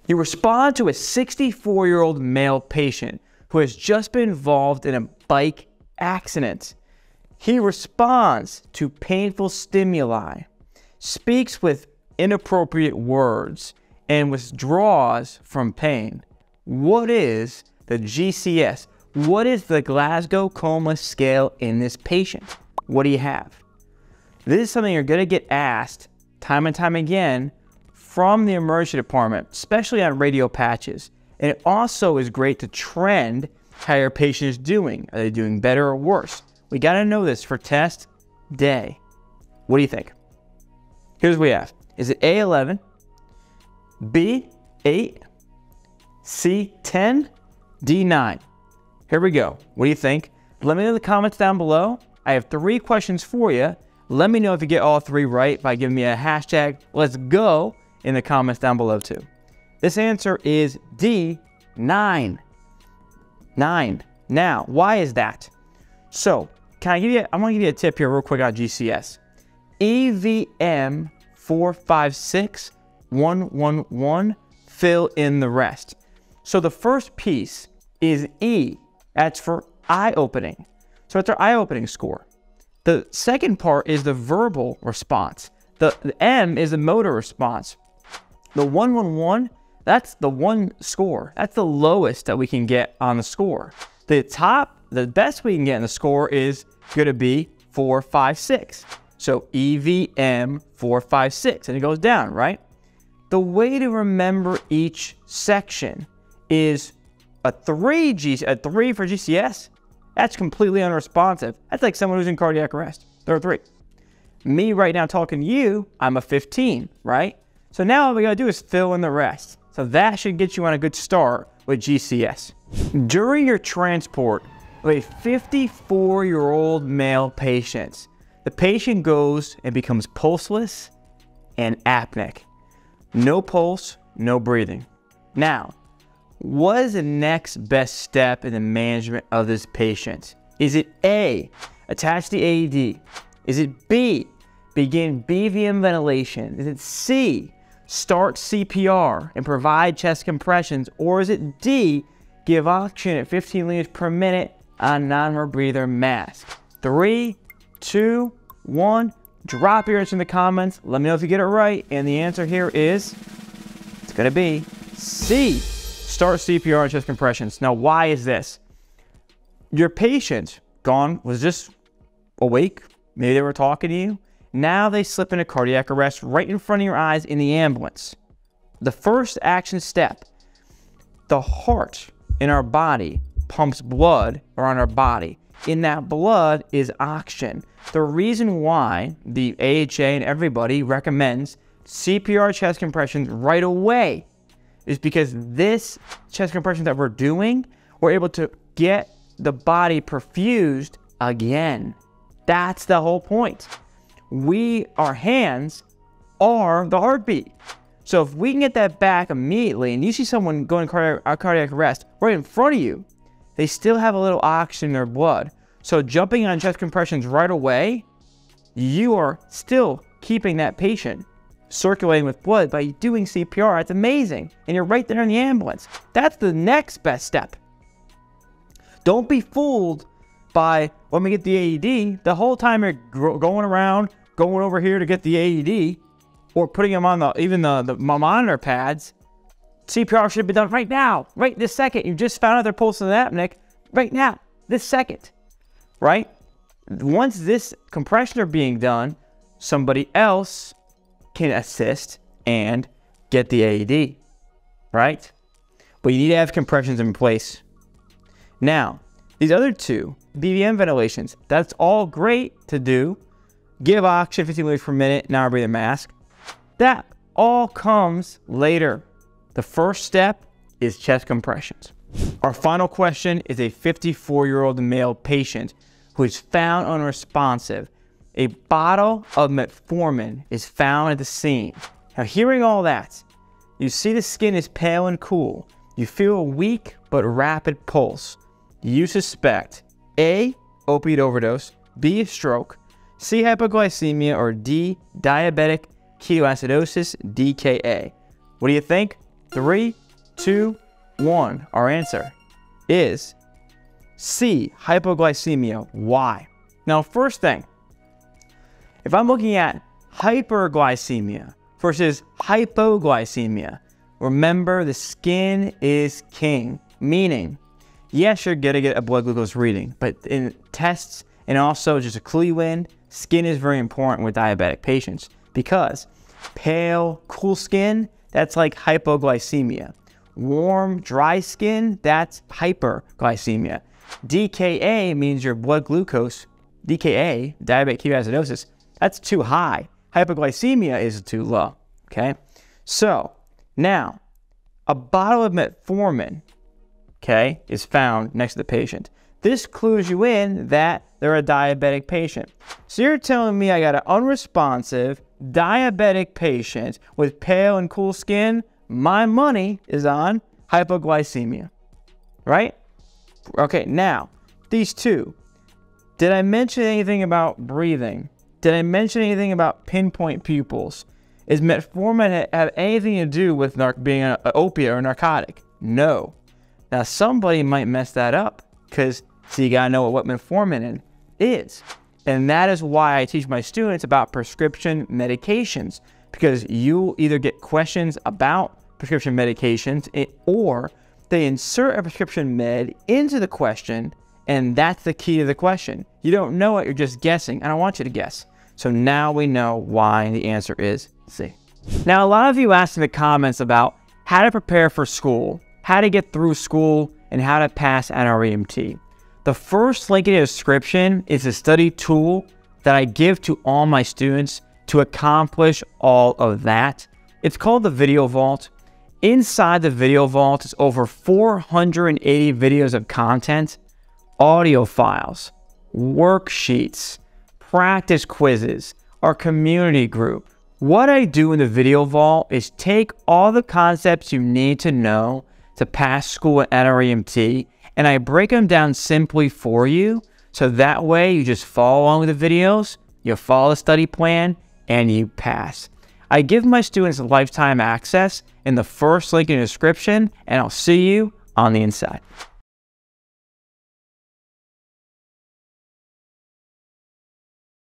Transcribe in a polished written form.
You respond to a 64-year-old male patient who has just been involved in a bike accident. He responds to painful stimuli, speaks with inappropriate words, and withdraws from pain. What is the GCS? What is the Glasgow Coma Scale in this patient? What do you have? This is something you're going to get asked time and time again from the emergency department, especially on radio patches. And it also is great to trend how your patient is doing. Are they doing better or worse? We got to know this for test day. What do you think? Here's what we have. Is it A11, B8, C10, D9? Here we go. What do you think? Let me know in the comments down below. I have 3 questions for you. Let me know if you get all 3 right by giving me a hashtag let's go in the comments down below too. This answer is D9. 9. Now, why is that? So, I'm gonna give you a tip here real quick on GCS. EVM 456111, fill in the rest. So the first piece is E. That's for eye-opening. So it's our eye-opening score. The second part is the verbal response. The M is the motor response. The 111, that's the 1 score. That's the lowest that we can get on the score. The best we can get in the score is going to be 456. So EVM 456, and it goes down, right? The way to remember each section is a 3 for GCS. That's completely unresponsive. That's like someone who's in cardiac arrest. They're a 3. Me right now talking to you, I'm a 15, right? So now all we gotta do is fill in the rest. So that should get you on a good start with GCS. During your transport of a 54-year-old male patient, the patient goes and becomes pulseless and apneic. No pulse, no breathing. Now, what is the next best step in the management of this patient? Is it A, attach the AED? Is it B, begin BVM ventilation? Is it C, start CPR and provide chest compressions? Or is it D, give oxygen at 15 liters per minute on non-rebreather mask? 3, 2, 1. Drop your answer in the comments. Let me know if you get it right. And the answer here is, it's going to be C. Start CPR and chest compressions. Now, why is this? Your patient was just awake. Maybe they were talking to you. Now they slip into cardiac arrest right in front of your eyes in the ambulance. The first action step, the heart in our body pumps blood around our body. In that blood is oxygen. The reason why the AHA and everybody recommends CPR chest compressions right away is because this chest compression that we're doing, we're able to get the body perfused again. That's the whole point. Our hands are the heartbeat. So if we can get that back immediately, and you see someone going cardiac arrest right in front of you, they still have a little oxygen in their blood. So jumping on chest compressions right away, you are still keeping that patient circulating with blood by doing CPR. It's amazing. And you're right there in the ambulance. That's the next best step. Don't be fooled by when we get the AED, the whole time you're going around, going over here to get the AED, or putting them on the monitor pads. CPR should be done right now, right this second. You just found out they're pulsing apneic right now, this second, right? Once this compression are being done, somebody else can assist and get the AED, right? But you need to have compressions in place. Now, these other 2, BVM ventilations, that's all great to do. Give oxygen 15 liters per minute, non-breathing mask. That all comes later. The first step is chest compressions. Our final question is a 54-year-old male patient who is found unresponsive. A bottle of metformin is found at the scene. Now, hearing all that, you see the skin is pale and cool. You feel a weak but rapid pulse. You suspect A, opiate overdose, B, a stroke, C, hypoglycemia, or D, diabetic ketoacidosis, DKA. What do you think? 3, 2, 1. Our answer is C, hypoglycemia. Why? Now, first thing, if I'm looking at hyperglycemia versus hypoglycemia, remember the skin is king, meaning, yes, you're going to get a blood glucose reading, but in tests and also just a clue you in, skin is very important with diabetic patients because pale, cool skin, that's like hypoglycemia. Warm, dry skin, that's hyperglycemia. DKA means your blood glucose, DKA, diabetic ketoacidosis, that's too high. Hypoglycemia is too low, okay? So, now, a bottle of metformin, okay, is found next to the patient. This clues you in that they're a diabetic patient. So you're telling me I got an unresponsive diabetic patient with pale and cool skin? My money is on hypoglycemia, right? Okay, now, these two. Did I mention anything about breathing? Did I mention anything about pinpoint pupils? Is metformin have anything to do with being an opiate or a narcotic? No. Now, somebody might mess that up because, so you gotta know what metformin is. And that is why I teach my students about prescription medications, because you either get questions about prescription medications or they insert a prescription med into the question, and that's the key to the question. You don't know it, you're just guessing. I don't want you to guess. So now we know why the answer is C. Now, a lot of you asked in the comments about how to prepare for school, how to get through school, and how to pass NREMT. The first link in the description is a study tool that I give to all my students to accomplish all of that. It's called the Video Vault. Inside the Video Vault is over 480 videos of content, audio files, worksheets, practice quizzes, our community group. What I do in the Video Vault is take all the concepts you need to know to pass school at NREMT, and I break them down simply for you, so that way you just follow along with the videos, you follow the study plan, and you pass. I give my students lifetime access in the first link in the description, and I'll see you on the inside.